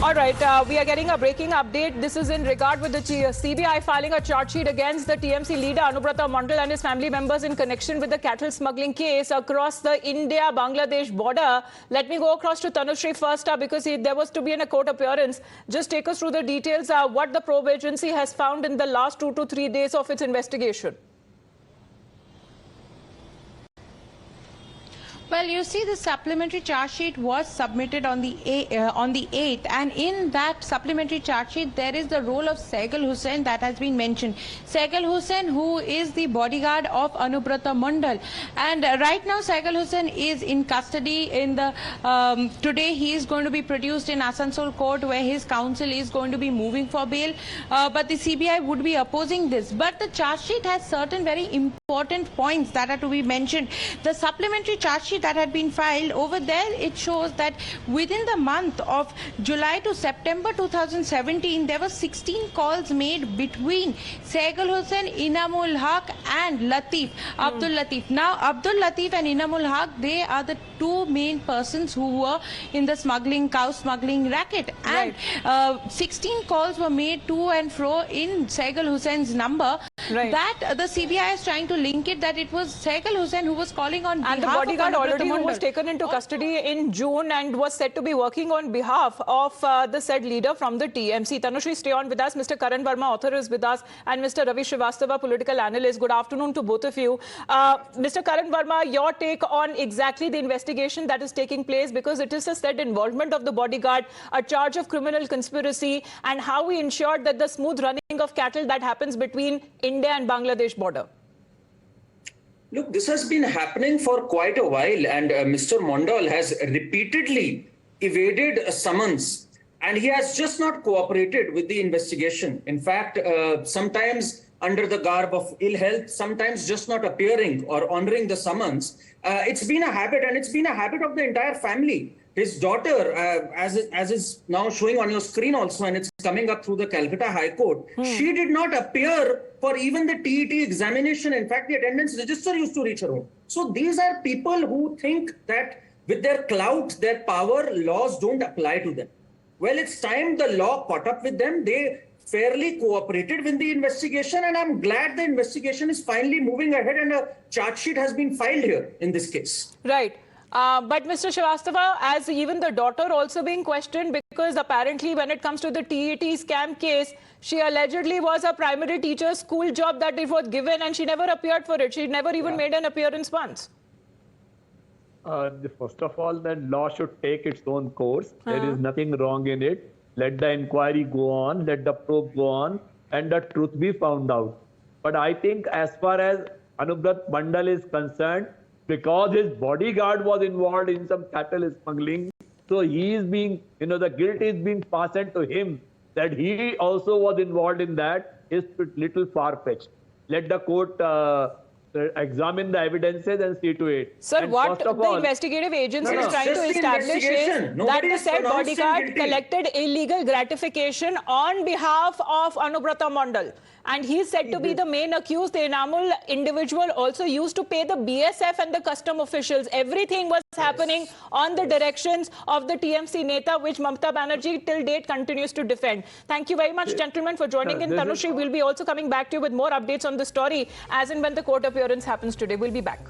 All right, we are getting a breaking update. This is in regard with the CBI filing a charge sheet against the TMC leader Anubrata Mondal and his family members in connection with the cattle smuggling case across the India-Bangladesh border. Let me go across to Tanushree first because there was to be in a court appearance. Just take us through the details, what the probe agency has found in the last 2 to 3 days of its investigation. Well, you see, the supplementary charge sheet was submitted on the 8th, and in that supplementary charge sheet, there is the role of Sehgal Hussain that has been mentioned. Sehgal Hussain, who is the bodyguard of Anubrata Mondal, and right now Sehgal Hussain is in custody. In the today, he is going to be produced in Asansol court, where his counsel is going to be moving for bail. But the CBI would be opposing this. But the charge sheet has certain very important points that are to be mentioned. The supplementary charge sheet that had been filed over there, it shows that within the month of July to September 2017, there were 16 calls made between Sehgal Hussain, Inamul Haq and Abdul Latif. Now, Abdul Latif and Inamul Haq, they are the two main persons who were in the cow smuggling racket. Right. And 16 calls were made to and fro in Sehgal Hussain's number. Right. That the CBI is trying to link it that it was Sehgal Hussain who was calling on behalf of the bodyguard already Mondal, who was taken into custody in June and was said to be working on behalf of the said leader from the TMC. Tanushree, stay on with us. Mr. Karna Verma, author, is with us, and Mr. Ravi Shrivastava, political analyst. Good afternoon to both of you. Mr. Karna Verma, your take on exactly the investigation that is taking place, because it is a said involvement of the bodyguard, a charge of criminal conspiracy, and how we ensured that the smooth running of cattle that happens between India and Bangladesh border. Look, this has been happening for quite a while, and Mr. Mondal has repeatedly evaded a summons, and he has just not cooperated with the investigation. In fact, sometimes under the garb of ill health, sometimes just not appearing or honoring the summons. It's been a habit, and it's been a habit of the entire family. His daughter, as is now showing on your screen also, and it's coming up through the Kolkata High Court, she did not appear for even the TET examination. In fact, the attendance register used to reach her home. So these are people who think that with their clout, their power, laws don't apply to them. Well, it's time the law caught up with them. They fairly cooperated with the investigation, and I'm glad the investigation is finally moving ahead and a charge sheet has been filed here in this case. Right. But Mr. Shrivastava, as even the daughter also being questioned, because apparently when it comes to the TET scam case, she allegedly was a primary teacher's school job that it was given, and she never appeared for it. She never even made an appearance once. First of all, the law should take its own course. There is nothing wrong in it. Let the inquiry go on, let the probe go on, and the truth be found out. But I think as far as Anubrata Mondal is concerned, because his bodyguard was involved in some cattle smuggling, so he is being, the guilt is being passed to him. That he also was involved in that is little far-fetched. Let the court examine the evidences and see to it. Sir, and what the investigative agency is trying to establish is that the said bodyguard collected illegal gratification on behalf of Anubrata Mondal. And he is said to be the main accused. The Inamul individual also used to pay the BSF and the custom officials. Everything was happening on the directions of the TMC Neta, which Mamata Banerjee till date continues to defend. Thank you very much, gentlemen, for joining in. Tanushree, we'll be also coming back to you with more updates on the story as and when the court appearance happens today. We'll be back.